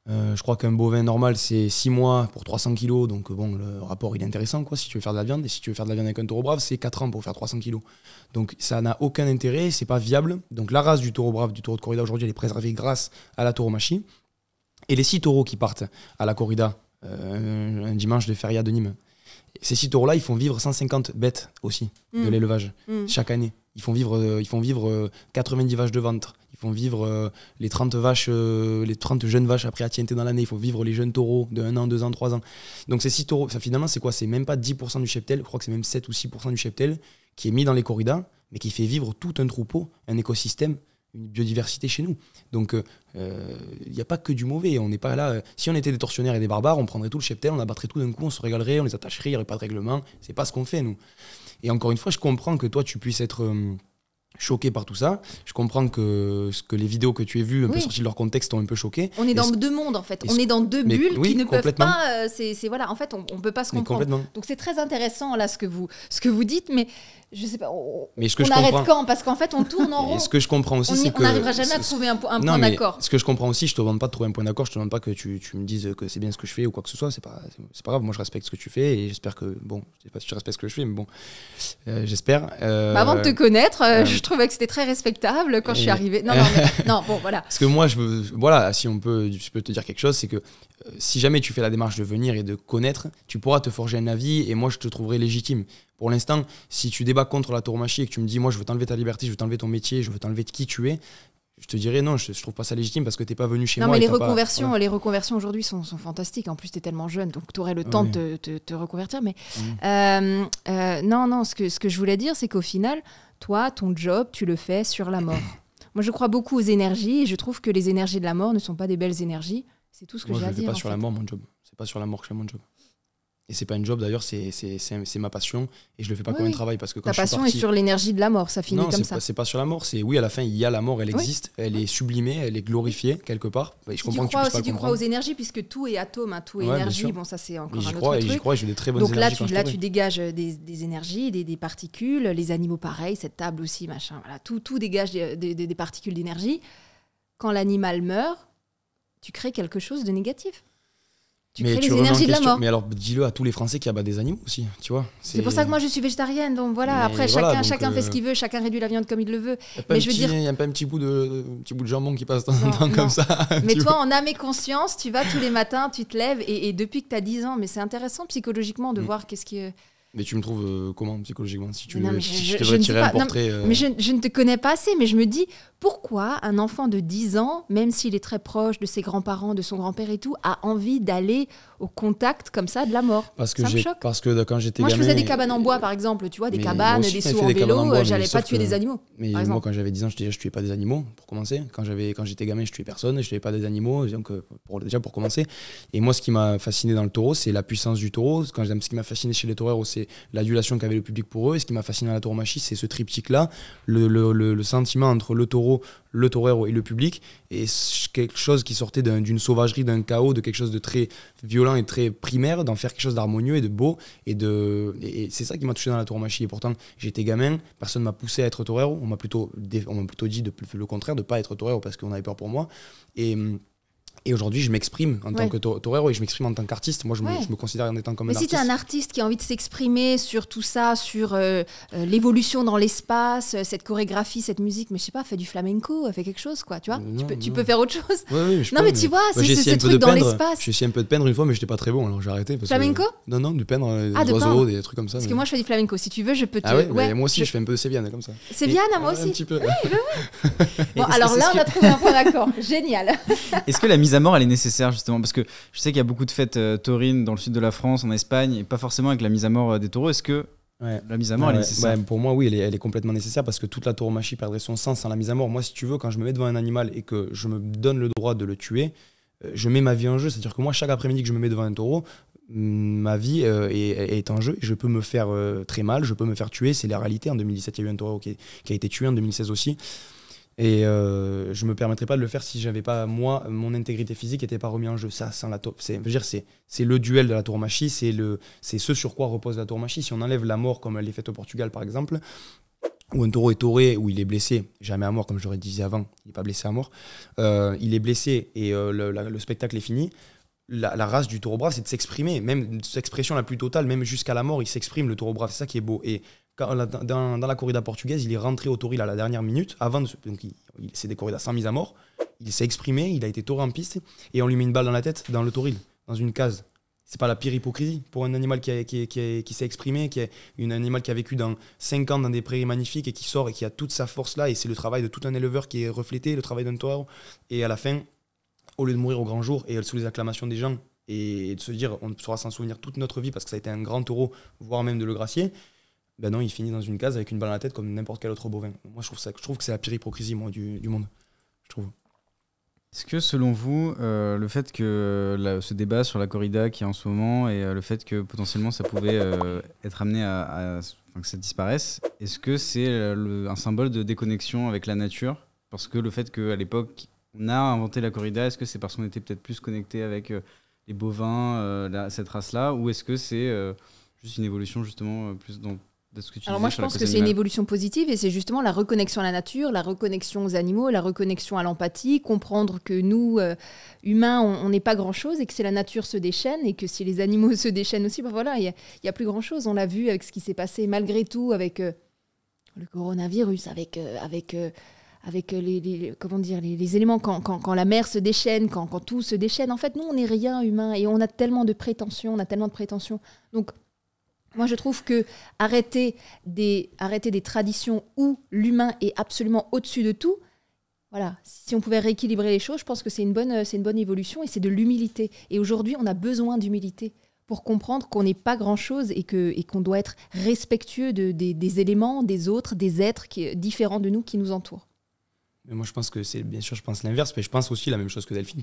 Je crois qu'un bovin normal, c'est 6 mois pour 300 kilos. Donc bon, le rapport, il est intéressant quoi, si tu veux faire de la viande. Et si tu veux faire de la viande avec un taureau brave, c'est 4 ans pour faire 300 kilos. Donc ça n'a aucun intérêt, c'est pas viable. Donc la race du taureau brave, du taureau de corrida aujourd'hui, elle est préservée grâce à la tauromachie. Et les 6 taureaux qui partent à la corrida un dimanche de feria de Nîmes, ces 6 taureaux-là, ils font vivre 150 bêtes aussi de l'élevage chaque année. Ils font vivre 90 vaches de ventre. Ils font vivre les 30 vaches, les 30 jeunes vaches après atienté dans l'année. Il faut vivre les jeunes taureaux de 1 an, 2 ans, 3 ans. Donc ces 6 taureaux, finalement, c'est quoi? C'est même pas 10% du cheptel. Je crois que c'est même 7 ou 6% du cheptel qui est mis dans les corridas, mais qui fait vivre tout un troupeau, un écosystème, une biodiversité chez nous. Donc il n'y a pas que du mauvais. On n'est pas là. Si on était des tortionnaires et des barbares, on prendrait tout le cheptel, on abattrait tout d'un coup, on se régalerait, on les attacherait, il n'y aurait pas de règlement. C'est pas ce qu'on fait, nous. Et encore une fois, je comprends que toi, tu puisses être choqué par tout ça. Je comprends que les vidéos que tu as vues, un peu sorties de leur contexte, t'ont un peu choqué. On est dans deux mondes, en fait. On est dans deux bulles qui ne peuvent pas... voilà, en fait, on ne peut pas se comprendre. Donc c'est très intéressant, là, ce que vous dites, mais je sais pas, on arrête quand? Parce qu'en fait, on tourne en rond. Et ce que je comprends aussi, c'est que... On n'arrivera jamais à trouver un point d'accord. Ce que je comprends aussi, je te demande pas de trouver un point d'accord, je te demande pas que tu me dises que c'est bien ce que je fais ou quoi que ce soit, c'est pas grave, moi je respecte ce que tu fais et j'espère que, bon, je sais pas si tu respectes ce que je fais, mais bon, j'espère. Avant de te connaître, je trouvais que c'était très respectable quand je suis arrivée. Non, bon, voilà. Parce que moi, si je peux te dire quelque chose, c'est que si jamais tu fais la démarche de venir et de connaître, tu pourras te forger un avis et moi je te trouverai légitime. Pour l'instant, si tu débats contre la tauromachie et que tu me dis moi je veux t'enlever ta liberté, je veux t'enlever ton métier, je veux t'enlever qui tu es, je te dirais non, je trouve pas ça légitime parce que t'es pas venu chez moi. Non, mais les reconversions aujourd'hui sont fantastiques. En plus, t'es tellement jeune, donc tu aurais le temps de te reconvertir. Mais non, ce que je voulais dire, c'est qu'au final, toi, ton job, tu le fais sur la mort. Moi, je crois beaucoup aux énergies et je trouve que les énergies de la mort ne sont pas des belles énergies. C'est tout ce que j'ai à dire. Moi, je le fais pas sur la mort, mon job. C'est pas sur la mort que je fais mon job. Et c'est pas un job d'ailleurs, c'est ma passion et je le fais pas comme un travail parce que quand ta passion est sur l'énergie de la mort, ça finit comme ça. C'est pas sur la mort, à la fin il y a la mort, elle existe, elle est sublimée, elle est glorifiée quelque part. Et je comprends que tu puisses pas le comprendre. Tu crois aux énergies puisque tout est atome, tout est énergie, bon ça c'est encore un autre truc. J'y crois et j'ai des très bonnes donc énergies. Donc là tu dégages des énergies, des particules, les animaux pareil, cette table aussi machin, voilà, tout dégage des particules d'énergie. Quand l'animal meurt, tu crées quelque chose de négatif. Tu crées les énergies de la mort. Mais alors, dis-le à tous les Français qui abattent des animaux aussi, tu vois. C'est pour ça que moi je suis végétarienne, donc voilà. Après, chacun fait ce qu'il veut, chacun réduit la viande comme il le veut. Il n'y a pas un petit bout de jambon qui passe dans temps comme ça. Mais toi, en âme et conscience, tu vas tous les matins, tu te lèves, et depuis que tu as 10 ans, mais c'est intéressant psychologiquement de voir qu'est-ce qui... Mais tu me trouves comment psychologiquement si tu devrais tirer un portrait mais je ne te connais pas assez, mais je me dis pourquoi un enfant de 10 ans, même s'il est très proche de ses grands-parents, de son grand-père et tout, a envie d'aller au contact comme ça de la mort? Parce que quand j'étais gamin... Moi, je faisais des cabanes en bois, par exemple, tu vois, des cabanes, des sauts en vélo, j'allais pas tuer des animaux. Mais moi, quand j'avais 10 ans, je tuais pas des animaux, pour commencer. Quand j'étais gamin, je tuais personne, je tuais pas des animaux, donc pour commencer. Et moi, ce qui m'a fasciné dans le taureau, c'est la puissance du taureau. Ce qui m'a fasciné chez les taureaux, c'est l'adulation qu'avait le public pour eux. Et ce qui m'a fasciné à la tauromachie, c'est ce triptyque-là, le sentiment entre le torero et le public, et quelque chose qui sortait d'une sauvagerie, d'un chaos, de quelque chose de très violent et très primaire, d'en faire quelque chose d'harmonieux et de beau, et c'est ça qui m'a touché dans la tauromachie. Et pourtant, j'étais gamin, personne m'a poussé à être torero, on m'a plutôt dit le contraire, de pas être torero parce qu'on avait peur pour moi. Et Et aujourd'hui, je m'exprime en tant que torero et je m'exprime en tant qu'artiste. Moi, je me considère en étant comme un artiste. Mais si tu es un artiste qui a envie de s'exprimer sur tout ça, sur l'évolution dans l'espace, cette chorégraphie, cette musique, mais je sais pas, fais du flamenco, fais quelque chose, quoi, tu vois. Tu peux faire autre chose. Oui, je non, peux, mais tu vois, c'est ce truc dans l'espace. J'ai essayé un peu de peindre une fois, mais j'étais pas très bon, alors j'ai arrêté. Flamenco ? Non, du peindre des oiseaux, des trucs comme ça. Parce que moi, je fais du flamenco. Si tu veux, je peux te... Ah ouais, moi aussi, je fais un peu séviane comme ça. Séviane, moi aussi. Un petit peu. Oui. Bon, alors là, on a trouvé un point d'accord. Génial. Est-ce que la mise à mort, elle est nécessaire, justement? Parce que je sais qu'il y a beaucoup de fêtes taurines dans le sud de la France, en Espagne, et pas forcément avec la mise à mort des taureaux. Est-ce que la mise à mort elle est nécessaire? Pour moi, oui, elle est complètement nécessaire parce que toute la tauromachie perdrait son sens sans la mise à mort. Moi, si tu veux, quand je me mets devant un animal et que je me donne le droit de le tuer, je mets ma vie en jeu. C'est-à-dire que moi, chaque après-midi que je me mets devant un taureau, ma vie est en jeu. Je peux me faire très mal, je peux me faire tuer. C'est la réalité. En 2017, il y a eu un taureau qui a été tué, en 2016 aussi. Et je me permettrais pas de le faire si j'avais pas, moi, mon intégrité physique n'était pas remis en jeu. Ça, sans la c'est le duel de la tauromachie, c'est ce sur quoi repose la tauromachie. Si on enlève la mort comme elle est faite au Portugal par exemple, où un taureau est tauré, où il est blessé, jamais à mort comme je l'aurais dit avant, il n'est pas blessé à mort, il est blessé et le spectacle est fini. La race du taureau brave, c'est de s'exprimer, même cette expression la plus totale, même jusqu'à la mort, il s'exprime, le taureau brave, c'est ça qui est beau. Et dans la corrida portugaise, il est rentré au toril à la dernière minute, donc c'est des corridas sans mise à mort, il s'est exprimé, il a été tauré en piste, et on lui met une balle dans la tête, dans le toril, dans une case. C'est pas la pire hypocrisie pour un animal qui s'est exprimé, qui est un animal qui a vécu dans 5 ans dans des prairies magnifiques et qui sort et qui a toute sa force là, et c'est le travail de tout un éleveur qui est reflété, le travail d'un taureau, et à la fin, au lieu de mourir au grand jour et sous les acclamations des gens et de se dire on saura s'en souvenir toute notre vie parce que ça a été un grand taureau, voire même de le gracier, ben non, il finit dans une case avec une balle à la tête comme n'importe quel autre bovin. Moi, je trouve que c'est la pire hypocrisie du monde. Je trouve. Est-ce que selon vous, le fait que ce débat sur la corrida qui est en ce moment et le fait que potentiellement ça pouvait être amené que ça disparaisse, est-ce que c'est un symbole de déconnexion avec la nature? Parce que le fait qu'à l'époque on a inventé la corrida, est-ce que c'est parce qu'on était peut-être plus connecté avec les bovins, cette race-là, ou est-ce que c'est juste une évolution justement plus dans ce que tu disais? Alors moi je pense que c'est une évolution positive et c'est justement la reconnexion à la nature, la reconnexion aux animaux, la reconnexion à l'empathie, comprendre que nous, humains, on n'est pas grand-chose et que c'est la nature se déchaîne et que si les animaux se déchaînent aussi, ben voilà, il y a plus grand-chose. On l'a vu avec ce qui s'est passé malgré tout avec le coronavirus, avec les éléments, quand la mer se déchaîne, quand tout se déchaîne. En fait, nous, on n'est rien humain et on a tellement de prétentions, Donc, moi, je trouve que arrêter des traditions où l'humain est absolument au-dessus de tout, voilà, si on pouvait rééquilibrer les choses, je pense que c'est une bonne évolution et c'est de l'humilité. Et aujourd'hui, on a besoin d'humilité pour comprendre qu'on n'est pas grand-chose et qu'on doit être respectueux des éléments, des autres, des êtres différents de nous qui nous entourent. Mais moi, je pense que je pense l'inverse, mais je pense aussi la même chose que Delphine.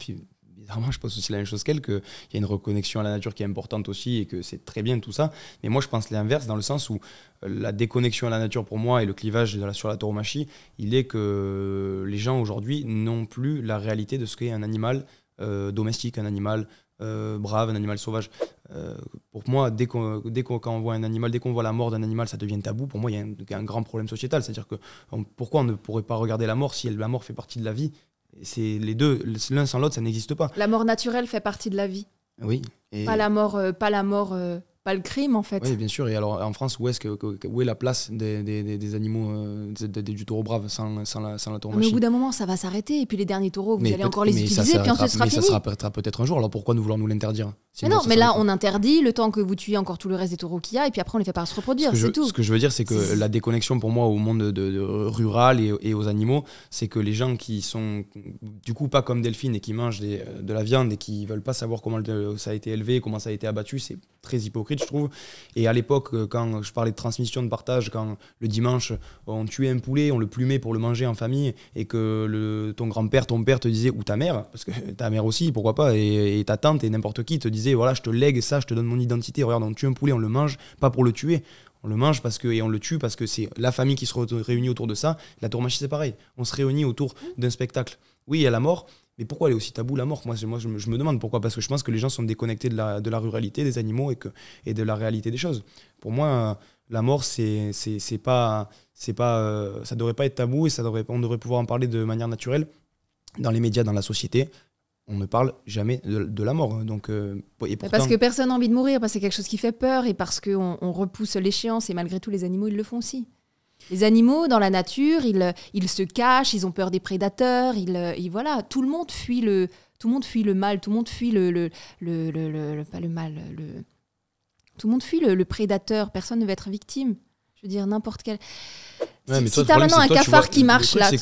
Évidemment, je pense aussi la même chose qu'elle, qu'il y a une reconnexion à la nature qui est importante aussi et que c'est très bien tout ça. Mais moi, je pense l'inverse dans le sens où la déconnexion à la nature pour moi et le clivage sur la tauromachie, il est que les gens aujourd'hui n'ont plus la réalité de ce qu'est un animal domestique, un animal brave, un animal sauvage. Pour moi, quand on voit un animal, dès qu'on voit la mort d'un animal, ça devient tabou. Pour moi, il y a un grand problème sociétal. C'est-à-dire que pourquoi on ne pourrait pas regarder la mort si la mort fait partie de la vie? C'est les deux, l'un sans l'autre, ça n'existe pas. La mort naturelle fait partie de la vie. Oui. Pas la mort, pas le crime en fait. Oui, bien sûr. Et alors en France, où est la place des animaux du taureau brave sans la tauromachie? Mais au bout d'un moment, ça va s'arrêter. Et puis les derniers taureaux, vous allez encore les utiliser, puis ensuite ce sera fini. Mais ça sera peut-être un jour. Alors pourquoi nous voulons nous l'interdire? Mais là, on interdit le temps que vous tuez encore tout le reste des taureaux qu'il y a, et puis après on les fait pas se reproduire. C'est tout. Ce que je veux dire, c'est que la déconnexion pour moi au monde rural et aux animaux, c'est que les gens qui sont du coup pas comme Delphine et qui mangent de la viande et qui veulent pas savoir comment ça a été élevé, comment ça a été abattu, c'est très hypocrite, je trouve. Et à l'époque, quand je parlais de transmission, de partage, quand le dimanche on tuait un poulet, on le plumait pour le manger en famille, et que ton grand-père, ton père te disait, ou ta mère, parce que ta mère aussi, pourquoi pas, et ta tante et n'importe qui te disait, voilà, je te lègue ça, je te donne mon identité, regarde, on tue un poulet, on le mange, pas pour le tuer, on le mange et on le tue parce que c'est la famille qui se réunit autour de ça. La tauromachie, c'est pareil, on se réunit autour d'un spectacle. Oui, il y a la mort, mais pourquoi elle est aussi tabou, la mort? Moi, je me demande pourquoi, parce que je pense que les gens sont déconnectés de la ruralité des animaux et de la réalité des choses. Pour moi, la mort, ça devrait pas être tabou et on devrait pouvoir en parler de manière naturelle dans les médias, dans la société. on ne parle jamais de la mort. Donc, et pourtant, Parce que personne n'a envie de mourir, parce que c'est quelque chose qui fait peur et parce qu'on repousse l'échéance. Et malgré tout, les animaux, ils le font aussi. Les animaux, dans la nature, ils se cachent, ils ont peur des prédateurs. Voilà, tout le monde fuit le mal, tout le monde fuit tout le monde fuit le prédateur. Personne ne veut être victime. Je veux dire, n'importe quel... Ouais, si tu as maintenant un cafard qui marche là, tu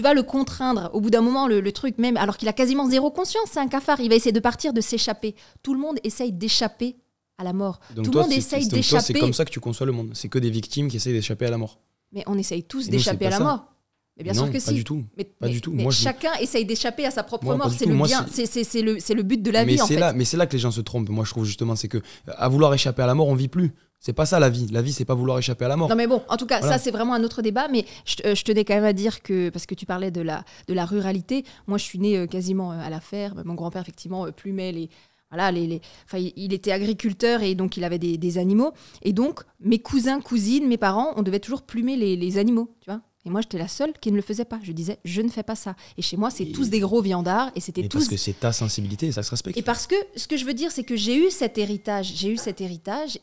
vas le contraindre. Au bout d'un moment, le truc, même alors qu'il a quasiment zéro conscience, c'est un cafard, il va essayer de partir, de s'échapper. Tout le monde essaye d'échapper à la mort. Donc tout toi, le monde essaye d'échapper. C'est comme ça que tu conçois le monde. C'est que des victimes qui essayent d'échapper à la mort. Mais on essaye tous Et d'échapper nous, à la c'est pas mort. Mais bien Non, sûr que pas si. du tout. Pas du tout. Mais Moi, chacun essaye d'échapper à sa propre Moi, pas mort. du C'est tout. le Moi, bien. C'est le but de la vie en fait. Mais c'est là que les gens se trompent. Moi, je trouve justement, c'est que à vouloir échapper à la mort, on vit plus. C'est pas ça la vie. La vie, c'est pas vouloir échapper à la mort. Non mais bon, en tout cas, Voilà. ça c'est vraiment un autre débat. Mais je tenais quand même à dire que, parce que tu parlais de la ruralité, moi je suis née quasiment à la ferme. Mon grand-père effectivement plumait les... Voilà, enfin, il était agriculteur et donc il avait des animaux. Et donc mes cousins, cousines, mes parents, on devait toujours plumer les animaux, tu vois. Et moi, j'étais la seule qui ne le faisait pas. Je disais, je ne fais pas ça. Et chez moi, c'est tous des gros viandards. Et c'était tous... Parce que c'est ta sensibilité, ça se respecte. Et parce que, ce que je veux dire, c'est que j'ai eu cet héritage.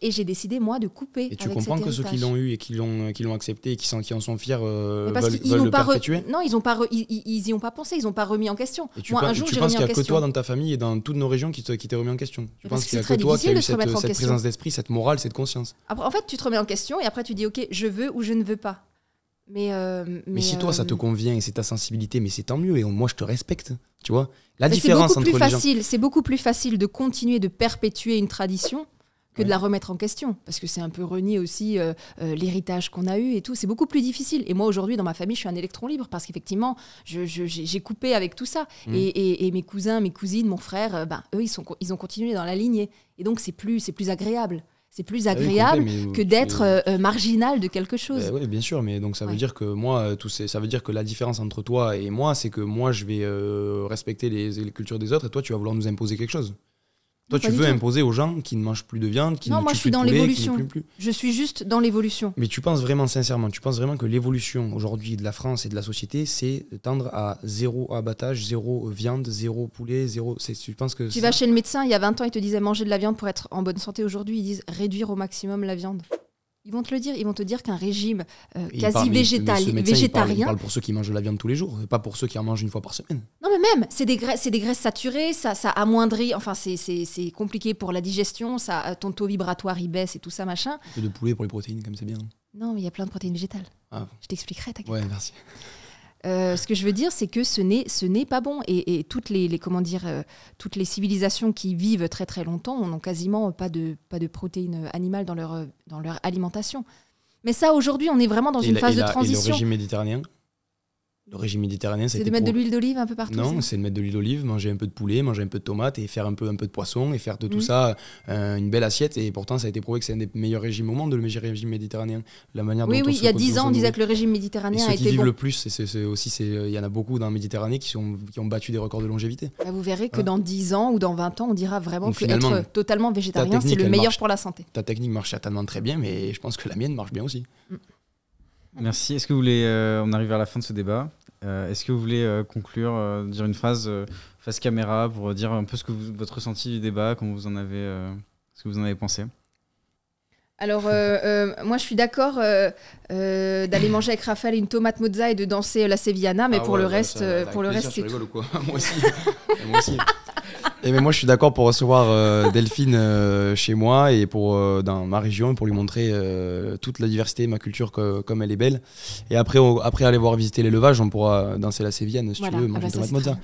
Et j'ai décidé, moi, de couper. Et tu avec comprends cet que ceux qui héritage. l'ont eu et qui l'ont accepté et qui en sont fiers Mais parce qu'ils veulent n'ont le pas perpétuer. Non, ils y ont pas pensé. Ils n'ont pas remis en question. Et tu Moi, un penses jour, j'ai qu'il remis n'y en a que question. toi dans ta famille et dans toutes nos régions qui t'est remis en question. Tu Mais penses parce que qu'il n'y a c'est que très toi qui difficile as eu de se remettre en cette question. présence d'esprit, cette morale, cette conscience. Après, en fait, tu te remets en question et après, tu dis, OK, je veux ou je ne veux pas. Mais si toi, ça te convient et c'est ta sensibilité, mais c'est tant mieux. Et moi, je te respecte. Tu vois la mais différence entre les gens. C'est beaucoup plus facile de continuer de perpétuer une tradition que de la remettre en question. Parce que c'est un peu renier aussi l'héritage qu'on a eu et tout. C'est beaucoup plus difficile. Et moi, aujourd'hui, dans ma famille, je suis un électron libre parce qu'effectivement, j'ai coupé avec tout ça. Et mes cousins, mes cousines, mon frère, eux, ils ont continué dans la lignée. Et donc, c'est plus agréable. C'est plus agréable que d'être marginal de quelque chose. Oui, bien sûr, mais donc ça veut dire que moi, ça veut dire que la différence entre toi et moi, c'est que moi, je vais respecter les cultures des autres et toi, tu vas vouloir nous imposer quelque chose. Toi, tu veux imposer aux gens qui ne mangent plus de viande, qui ne tuent plus de poulet, qui ne plument plus. Je suis juste dans l'évolution. Mais tu penses vraiment sincèrement, que l'évolution aujourd'hui de la France et de la société, c'est de tendre à zéro abattage, zéro viande, zéro poulet, zéro... Tu penses que tu vas chez le médecin, il y a 20 ans, il te disait manger de la viande pour être en bonne santé. Aujourd'hui, ils disent réduire au maximum la viande. Ils vont te le dire, ils vont te dire qu'un régime quasi végétarien... Il parle pour ceux qui mangent de la viande tous les jours, pas pour ceux qui en mangent une fois par semaine. Non mais même, c'est des graisses saturées, ça amoindrit, enfin c'est compliqué pour la digestion, ton taux vibratoire il baisse et tout ça machin. Un peu de poulet pour les protéines, comme c'est bien. Non mais il y a plein de protéines végétales. Ah. Je t'expliquerai, t'inquiète. Ouais, merci. Ce que je veux dire, c'est que ce n'est pas bon. Et toutes toutes les civilisations qui vivent très très longtemps n'ont quasiment pas de protéines animales dans leur alimentation. Mais ça, aujourd'hui, on est vraiment dans une phase de transition. Et le régime méditerranéen ? Le régime méditerranéen, c'est de mettre de l'huile d'olive un peu partout. Non, c'est de mettre de l'huile d'olive, manger un peu de poulet, manger un peu de tomate et faire un peu de poisson et faire de tout ça une belle assiette. Et pourtant, ça a été prouvé que c'est un des meilleurs régimes au monde, le régime méditerranéen. La manière dont il y a 10 ans, on disait que le régime méditerranéen a été bon. Ceux qui vivent le plus, il y en a beaucoup dans la Méditerranée qui ont battu des records de longévité. Vous verrez que dans 10 ans ou dans 20 ans, on dira vraiment qu'être totalement végétarien, c'est le meilleur pour la santé. Ta technique marche certainement très bien, mais je pense que la mienne marche bien aussi. Merci. Est-ce que vous voulez... on arrive vers la fin de ce débat. Est-ce que vous voulez conclure, dire une phrase face caméra pour dire un peu votre ressenti du débat, ce que vous en avez pensé? Alors, moi, je suis d'accord d'aller manger avec Raphaël une tomate mozza et de danser la Sevillana, mais pour le reste, c'est tout. Quoi. Moi aussi. Et mais moi, je suis d'accord pour recevoir Delphine chez moi et dans ma région pour lui montrer toute la diversité, ma culture comme elle est belle. Et après aller voir visiter l'élevage, on pourra danser la Sevillane si tu veux, manger une tomate mozza.